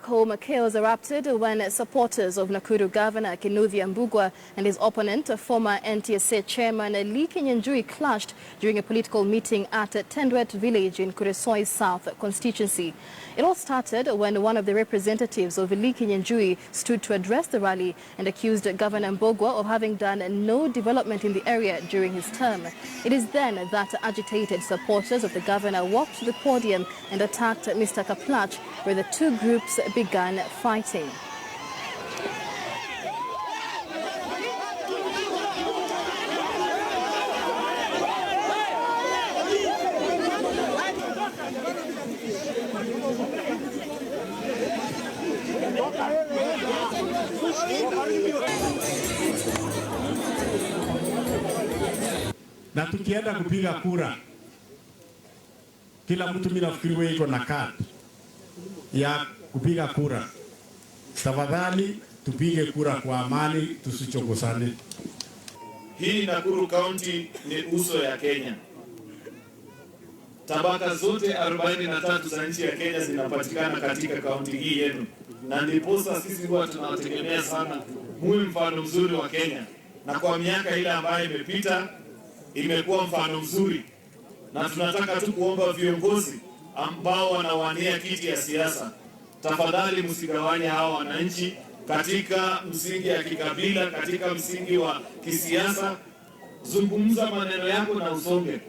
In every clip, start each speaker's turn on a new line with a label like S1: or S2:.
S1: home, chaos erupted when supporters of Nakuru Governor Kinudhia Mbugua and his opponent, former NTSA chairman Lee Kinyanjui, clashed during a political meeting at Tendwet village in Kuresoi South constituency. It all started when one of the representatives of Lee Kinyanjui stood to address the rally and accused Governor Mbugua of having done no development in the area during his term. It is then that agitated supporters of the governor walked to the podium and attacked Mr. Kaplach, where the two groups began fighting.
S2: Na tukienda kupiga kura, kila mtu mimi nafikiri iko na card ya kupiga kura. Tafadhali tupige kura kwa amani, tusichokosane.
S3: Hii Nakuru County ni uso ya Kenya. Tabaka zote 43 za nchi ya Kenya zinapatikana katika kaunti hii yenu. Na ndiposa sisi huwa tunawategemea sana muwe mfano mzuri wa Kenya. Na kwa miaka ile ambayo imepita imekuwa mfano mzuri. Na tunataka tu kuomba viongozi ambao wanawania kiti ya siasa, tafadhali msigawanye hawa wananchi katika msingi ya kikabila, katika msingi wa kisiasa. Zungumza maneno yako na usonge.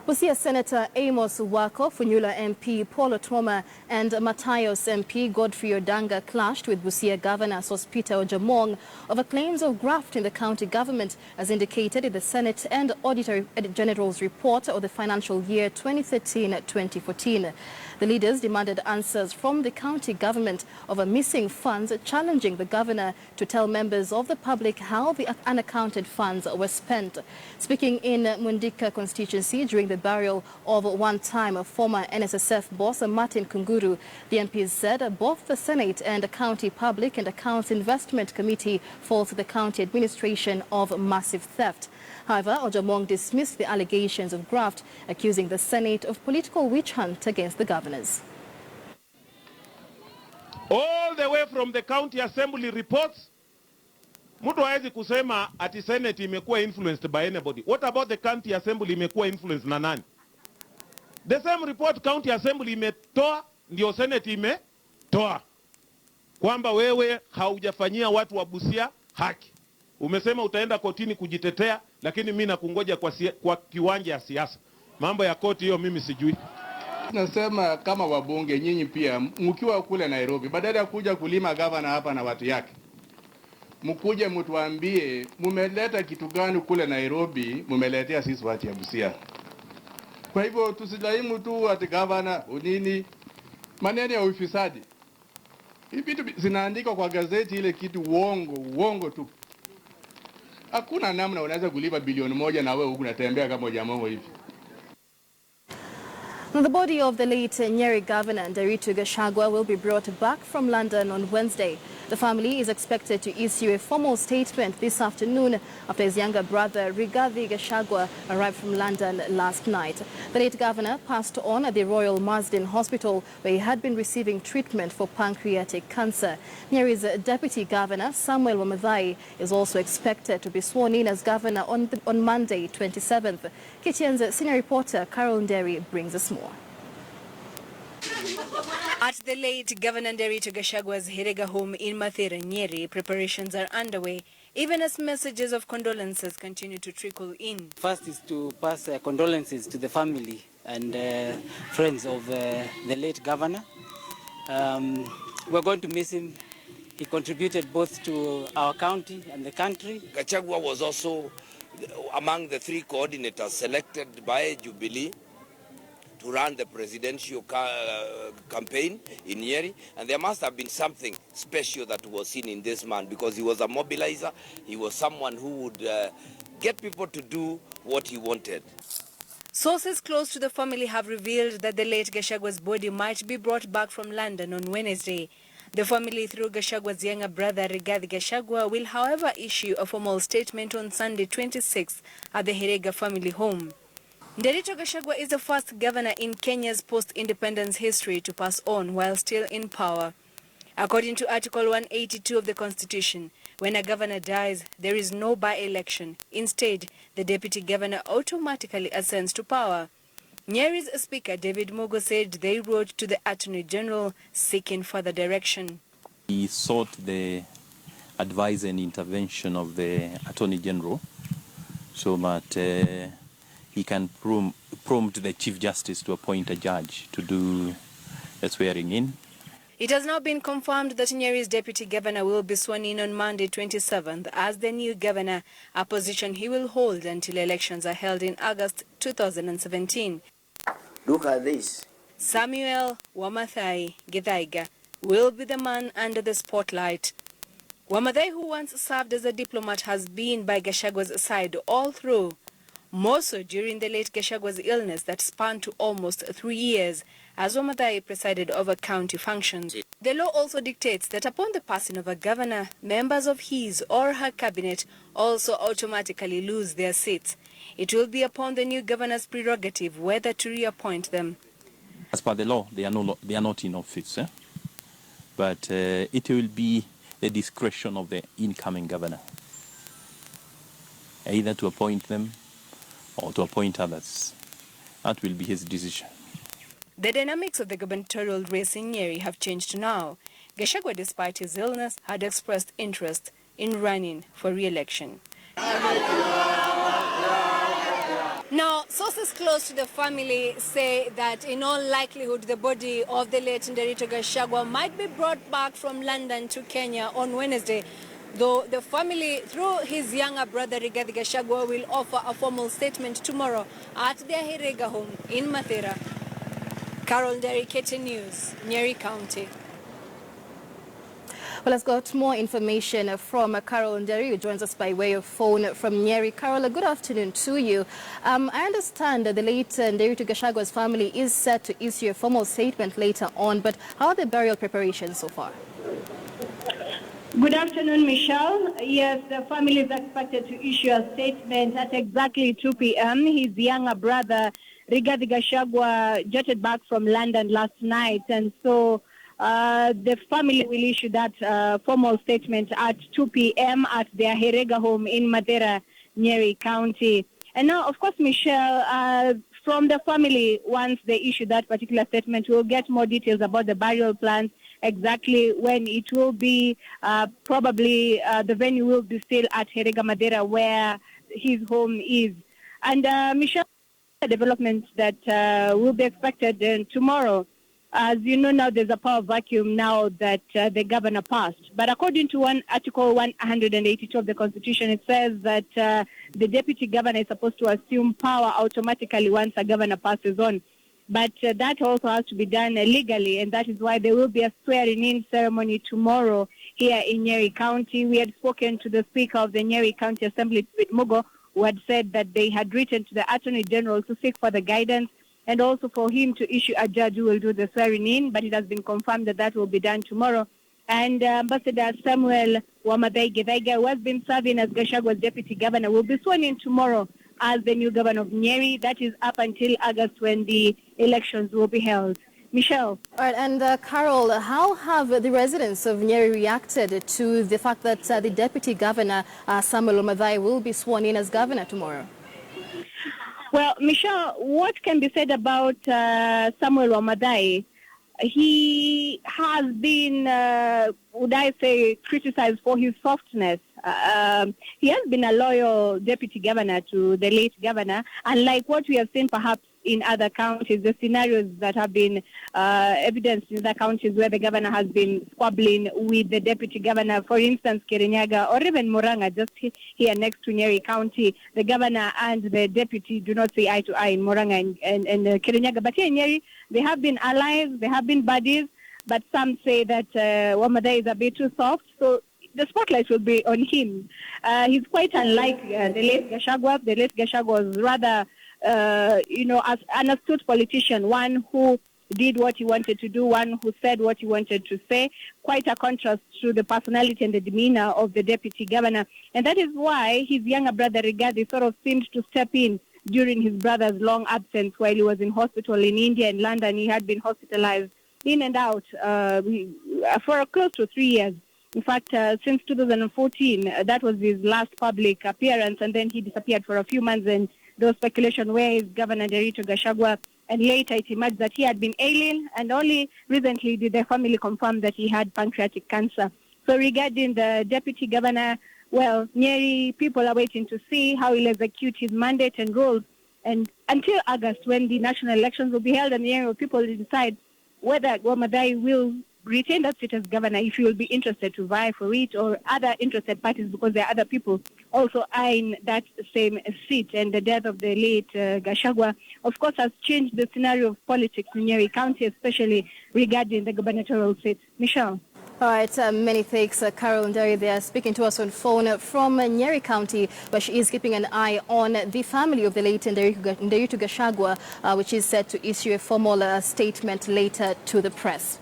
S1: Busia Senator Amos Wako, Funyula MP Paul Otoma and Matayos MP Godfrey Odanga clashed with Busia Governor Sospita Ojamong over claims of graft in the county government, as indicated in the Senate and Auditor General's report of the financial year 2013-2014. The leaders demanded answers from the county government over missing funds, challenging the governor to tell members of the public how the unaccounted funds were spent. Speaking in Mundika constituency during the burial of one-time former NSSF boss Martin Kunguru, the MPs said both the Senate and County Public and Accounts Investment Committee fault the county administration of massive theft. However, Ojamong dismissed the allegations of graft, accusing the Senate of political witch hunt against the governors.
S4: All the way from the county assembly reports, mtu hawezi kusema ati Senate imekuwa influenced by anybody. What about the county assembly imekuwa influenced na nani? The same report county assembly imetoa ndio Senate imetoa. Kwamba wewe haujafanyia watu wa Busia haki. Umesema utaenda kotini kujitetea, lakini mimi nakungoja kwa kiwanja ya siasa. Mambo ya koti hiyo mimi sijui.
S5: Nasema kama wabunge nyinyi pia mkiwa kule Nairobi, badala ya kuja kulima gavana hapa na watu yake, mkuje mtuambie mumeleta kitu gani kule Nairobi, mumeletea sisi watu ya Busia. Kwa hivyo tusilaimu tu ati gavana unini, maneno ya ufisadi. Vitu zinaandikwa kwa gazeti ile kitu uongo tu. Hakuna namna unaweza kulipa bilioni 1 na wewe unatembea kama jamaa hivi.
S1: The body of the late Nyeri governor, Nderitu Gachagua, will be brought back from London on Wednesday. The family is expected to issue a formal statement this afternoon after his younger brother, Rigathi Gachagua, arrived from London last night. The late governor passed on at the Royal Marsden Hospital, where he had been receiving treatment for pancreatic cancer. Nyeri's deputy governor, Samuel Wamadhai, is also expected to be sworn in as governor on Monday, 27th. KTN's senior reporter, Carol Nderi, brings us more.
S6: At the late Governor Nderitu Gashagua's Herega home in Mathira, Nyeri, preparations are underway, even as messages of condolences continue to trickle in.
S7: First is to pass condolences to the family and friends of the late governor. We're going to miss him. He contributed both to our county and the country.
S8: Gachagua was also among the 3 coordinators selected by Jubilee to run the presidential campaign in Nyeri, and there must have been something special that was seen in this man, because he was a mobilizer. He was someone who would get people to do what he wanted.
S6: Sources close to the family have revealed that the late Gashagua's body might be brought back from London on Wednesday. The family, through Gashagua's younger brother Rigathi Gachagua, will however issue a formal statement on Sunday 26th at the Herega family home. Nderitu Gachagua is the first governor in Kenya's post-independence history to pass on while still in power. According to Article 182 of the Constitution, when a governor dies, there is no by-election. Instead, the deputy governor automatically ascends to power. Nyeri's Speaker David Mugo said they wrote to the Attorney General seeking further direction.
S9: He sought the advice and intervention of the Attorney General so that he can prompt the Chief Justice to appoint a judge to do the swearing in.
S6: It has now been confirmed that Nyeri's deputy governor will be sworn in on Monday 27th as the new governor, a position he will hold until elections are held in August 2017.
S10: Look at this.
S6: Samuel Wamathai Githaiga will be the man under the spotlight. Wamathai, who once served as a diplomat, has been by Gashagua's side all through, more so during the late Gashagua's illness that spanned to almost 3 years, as Wamathai presided over county functions. The law also dictates that upon the passing of a governor, members of his or her cabinet also automatically lose their seats. It will be upon the new governor's prerogative whether to reappoint them.
S9: As per the law, they are not in office, but it will be the discretion of the incoming governor, either to appoint them or to appoint others. That will be his decision.
S6: The dynamics of the gubernatorial race in Nyeri have changed now. Gachagua, despite his illness, had expressed interest in running for re-election. Now, sources close to the family say that in all likelihood the body of the late Nderitu Gachagua might be brought back from London to Kenya on Wednesday, though the family, through his younger brother Rigathi Gachagua, will offer a formal statement tomorrow at their Herega home in Mathera. Carol Nderi, KTN News, Nyeri County.
S1: Well, let's got more information from Carol Nderi, who joins us by way of phone from Nyeri. Carol, good afternoon to you. I understand that the late Nderitu Gashagua's family is set to issue a formal statement later on, but how are the burial preparations so far?
S11: Good afternoon, Michelle. Yes, the family is expected to issue a statement at exactly 2 p.m. His younger brother, Rigathi Gachagua, jetted back from London last night, and so the family will issue that formal statement at 2 p.m. at their Herega home in Mathera, Nyeri County. And now, of course, Michelle, from the family, once they issue that particular statement, we'll get more details about the burial plans, exactly when it will be. Probably the venue will be still at Herega Mathera, where his home is. And Michelle, the developments that will be expected tomorrow. As you know, now there's a power vacuum now that the governor passed. But according to Article 182 of the Constitution, it says that the deputy governor is supposed to assume power automatically once a governor passes on. But that also has to be done legally, and that is why there will be a swearing-in ceremony tomorrow here in Nyeri County. We had spoken to the Speaker of the Nyeri County Assembly, David Mugo, who had said that they had written to the Attorney General to seek further guidance and also for him to issue a judge who will do the swearing-in, but it has been confirmed that that will be done tomorrow. And Ambassador Samuel Wamathai Githaiga, who has been serving as Gashagua's deputy governor, will be sworn in tomorrow as the new governor of Nyeri. That is up until August when the elections will be held. Michelle.
S1: All right, and Carol, how have the residents of Nyeri reacted to the fact that the deputy governor, Samuel Wamathai, will be sworn in as governor tomorrow?
S11: Well, Michelle, what can be said about Samuel Wamathai? He has been, would I say, criticized for his softness. He has been a loyal deputy governor to the late governor, unlike what we have seen perhaps in other counties, the scenarios that have been evidenced in other counties where the governor has been squabbling with the deputy governor. For instance, Kirinyaga or even Murang'a, just here next to Nyeri County, the governor and the deputy do not see eye to eye in Murang'a and Kirinyaga. But here in Nyeri, they have been allies, they have been buddies, but some say that Wamathai is a bit too soft. So the spotlight will be on him. He's quite unlike the late Gachagua. The late Gachagua was rather as an astute politician, one who did what he wanted to do, one who said what he wanted to say, quite a contrast to the personality and the demeanor of the deputy governor. And that is why his younger brother Rigathi sort of seemed to step in during his brother's long absence while he was in hospital in India and London. He had been hospitalized in and out for close to 3 years. In fact, since 2014, that was his last public appearance, and then he disappeared for a few months, and there was speculation where is Governor Nyeri Gachagua, and later it emerged that he had been ailing, and only recently did the family confirm that he had pancreatic cancer. So regarding the deputy governor, well, Nyeri, people are waiting to see how he'll execute his mandate and roles, and until August, when the national elections will be held, and the people will decide whether Wamadai will retain that seat as governor, if he will be interested to vie for it, or other interested parties, because there are other people also eyeing that same seat. And the death of the late Gachagua, of course, has changed the scenario of politics in Nyeri County, especially regarding the gubernatorial seat. Michelle.
S1: All right, many thanks, Carol Nderi. They are speaking to us on phone from Nyeri County, where she is keeping an eye on the family of the late Nyeri Gachagua, which is set to issue a formal statement later to the press.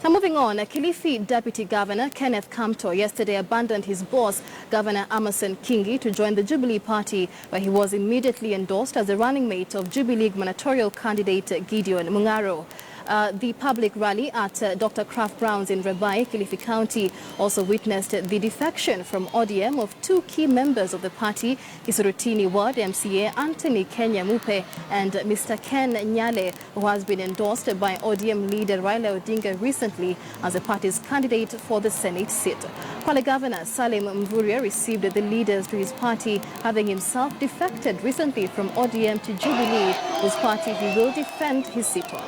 S1: Now moving on, Kilifi Deputy Governor Kenneth Kamto yesterday abandoned his boss, Governor Amason Kingi, to join the Jubilee Party, where he was immediately endorsed as the running mate of Jubilee gubernatorial candidate Gideon Mung'aro. The public rally at Dr. Kraft Brown's in Rabai, Kilifi County, also witnessed the defection from ODM of two key members of the party, Isurutini Ward MCA Anthony Kenya Mupe and Mr. Ken Nyale, who has been endorsed by ODM leader Raila Odinga recently as the party's candidate for the Senate seat. Kwale Governor Salim Mvurya received the leaders to his party, having himself defected recently from ODM to Jubilee, whose party he will defend his seat on.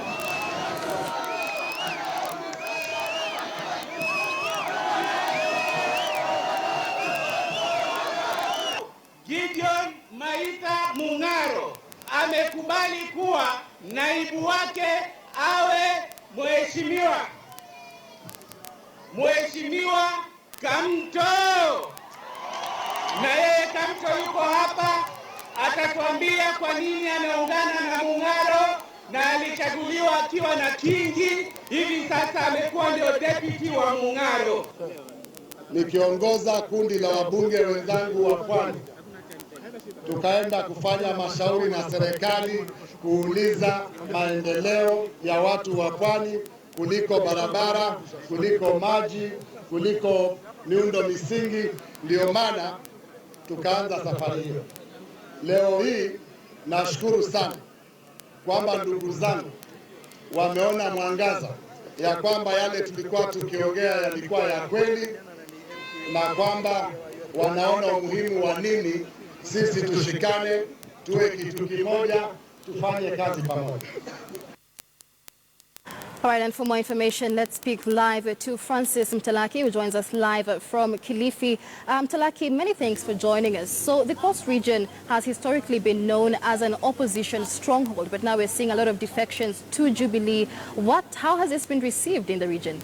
S12: Gideon Maita Mung'aro amekubali kuwa naibu wake awe Mheshimiwa Kamto. Na yeye Kamto yuko hapa, atatuambia kwa nini ameungana na Mung'aro na alichaguliwa akiwa na Kingi, hivi sasa amekuwa ndio deputy wa Mung'aro.
S13: Nikiongoza kundi la wabunge wenzangu wa Pwani, tukaenda kufanya mashauri na serikali kuuliza maendeleo ya watu wa Pwani, kuliko barabara, kuliko maji, kuliko miundo misingi. Ndio maana tukaanza safari hiyo. Leo hii nashukuru sana kwamba ndugu zangu wameona mwangaza ya kwamba yale tulikuwa tukiongea yalikuwa ya kweli, na kwamba wanaona umuhimu wa nini sisi tushikane, tuwe kitu kimoja, tufanye kazi pamoja.
S1: All right, and for more information, let's speak live to Francis Mtalaki, who joins us live from Kilifi. Mtalaki, many thanks for joining us. So the Coast region has historically been known as an opposition stronghold, but now we're seeing a lot of defections to Jubilee. How has this been received in the region?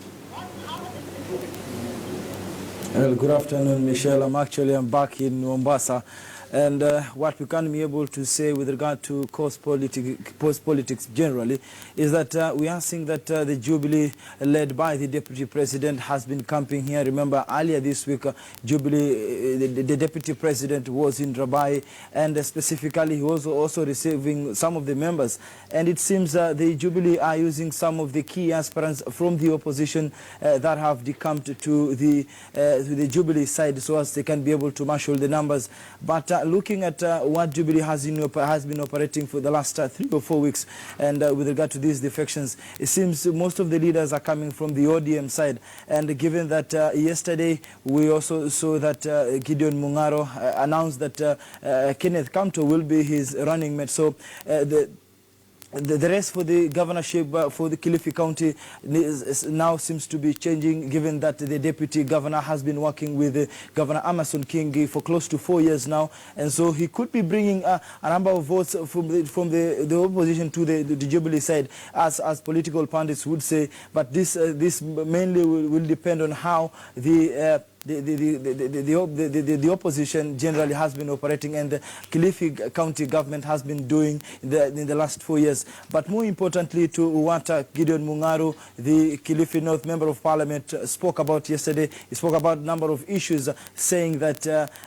S14: Well, good afternoon, Michelle. I'm back in Mombasa. And what we can be able to say with regard to post-politics generally is that we are seeing that the Jubilee, led by the Deputy President, has been camping here. Remember, earlier this week, Jubilee, the Deputy President was in Rabai, and specifically he was also receiving some of the members. And it seems the Jubilee are using some of the key aspirants from the opposition that have decamped to the Jubilee side, so as they can be able to marshal the numbers. But looking at what Jubilee has been operating for the last 3 or 4 weeks, and with regard to these defections, it seems most of the leaders are coming from the ODM side. And given that yesterday we also saw that Gideon Mung'aro announced that Kenneth Kamto will be his running mate, so the race for the governorship for the Kilifi County now seems to be changing, given that the deputy governor has been working with Governor Amason Kingi for close to 4 years now, and so he could be bringing a number of votes from the opposition to the Jubilee side, as political pundits would say. But this mainly will depend on how the the opposition generally has been operating and the Kilifi County government has been doing in the last 4 years. But more importantly, to what Gideon Mung'aro, the Kilifi North Member of Parliament, spoke about yesterday, he spoke about a number of issues, saying that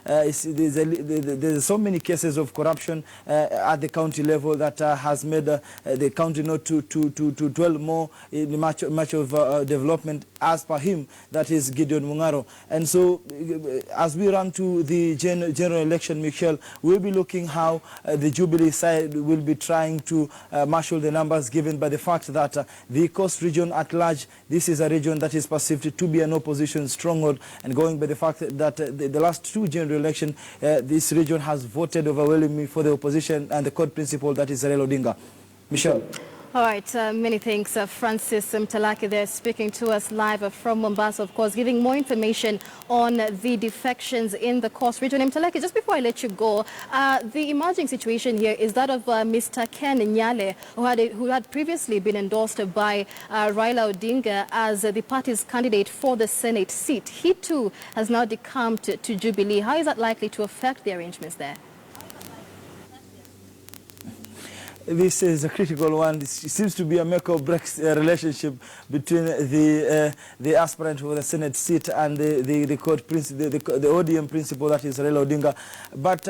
S14: there's so many cases of corruption at the county level that has made the county not to dwell more in much of development, as per him, that is Gideon Mung'aro. And so as we run to the general election, Michelle, we'll be looking how the Jubilee side will be trying to marshal the numbers, given by the fact that the Coast region at large, this is a region that is perceived to be an opposition stronghold, and going by the fact that the last 2 general elections, this region has voted overwhelmingly for the opposition and the court principle, that is Raila Odinga. Michelle.
S1: All right, many thanks, Francis Mtalaki there, speaking to us live from Mombasa, of course, giving more information on the defections in the Coast region. Mtalaki, just before I let you go, the emerging situation here is that of Mr. Ken Nyale, who had previously been endorsed by Raila Odinga as the party's candidate for the Senate seat. He too has now decamped to Jubilee. How is that likely to affect the arrangements there?
S14: This is a critical one. It seems to be a make or break relationship between the aspirant for the Senate seat and the court principle, the ODM principle, that is Raila Odinga. But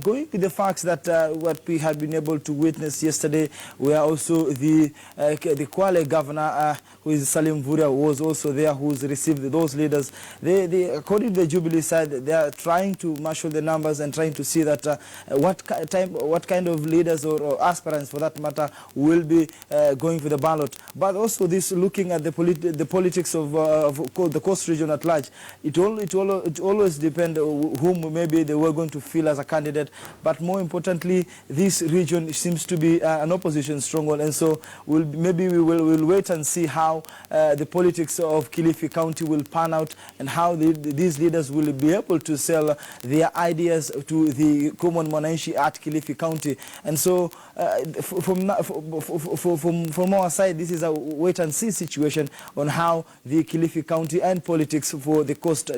S14: going to the facts that what we had been able to witness yesterday, where also the Kwale governor, who is Salim Vuria, was also there, who's received those leaders. According to the Jubilee side, they are trying to marshal the numbers and trying to see that what kind of leaders or aspirants, for that matter, will be going for the ballot. But also this, looking at the politics of the Coast region at large, it always depends whom maybe they were going to feel as a candidate. But more importantly, this region seems to be an opposition stronghold, and so maybe we'll wait and see how the politics of Kilifi County will pan out, and how these leaders will be able to sell their ideas to the common mwananchi at Kilifi County. And so from our side, this is a wait-and-see situation on how the Kilifi County and politics for the coast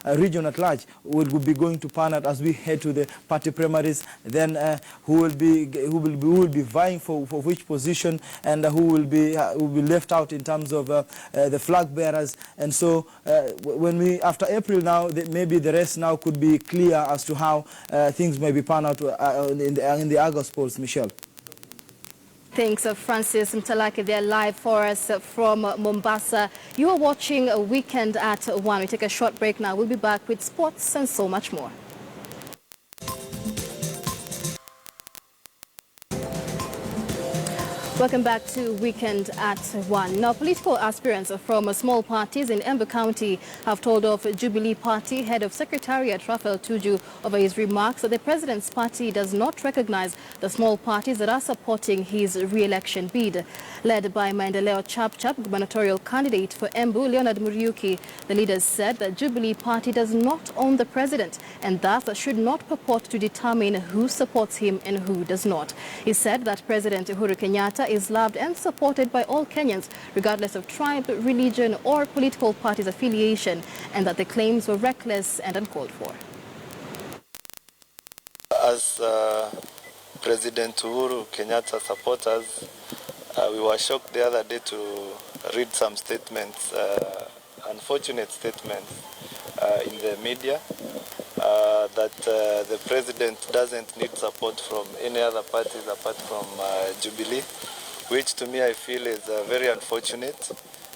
S14: region at large will be going to pan out as we head to the party primaries. Then who will be vying for which position, and who will be left out in terms of the flag bearers. And so after April now, maybe the rest now could be clear as to how things may be pan out in the August polls, Michelle.
S1: Thanks, Francis Mtalaki there live for us from Mombasa. You are watching a Weekend at 1. We take a short break now. We'll be back with sports and so much more. Welcome back to Weekend at 1. Now, political aspirants from small parties in Embu County have told off Jubilee Party Head of Secretariat Raphael Tuju over his remarks that the President's party does not recognize the small parties that are supporting his re-election bid. Led by Maendeleo Chapchap, gubernatorial candidate for Embu, Leonard Muriuki, the leaders said that Jubilee Party does not own the President and thus should not purport to determine who supports him and who does not. He said that President Uhuru Kenyatta is loved and supported by all Kenyans, regardless of tribe, religion, or political party's affiliation, and that the claims were reckless and uncalled for.
S15: As President Uhuru Kenyatta supporters, we were shocked the other day to read some statements, unfortunate statements in the media, that the President doesn't need support from any other parties apart from Jubilee, which to me I feel is very unfortunate,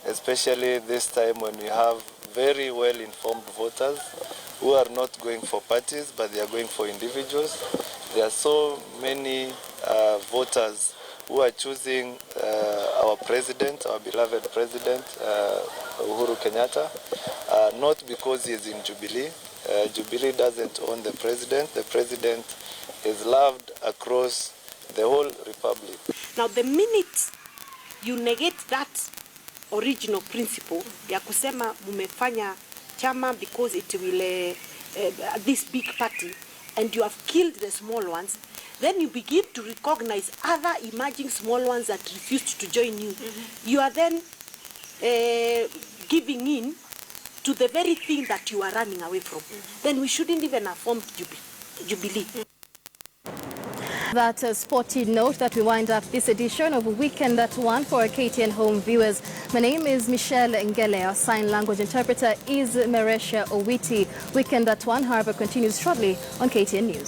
S15: especially this time when we have very well-informed voters who are not going for parties, but they are going for individuals. There are so many voters who are choosing our president, our beloved president, Uhuru Kenyatta, not because he is in Jubilee. Jubilee doesn't own the president. The president is loved across the whole republic.
S16: Now, the minute you negate that original principle, ya kusema mumefanya chama because it will this big party, and you have killed the small ones, then you begin to recognize other emerging small ones that refused to join you. You are then giving in to the very thing that you are running away from, then we shouldn't even have formed Jubilee.
S1: That sporty note that we wind up this edition of Weekend at 1 for our KTN Home viewers. My name is Mitchelle Ngele. Our sign language interpreter is Meresha Owiti. Weekend at 1, however, continues shortly on KTN News.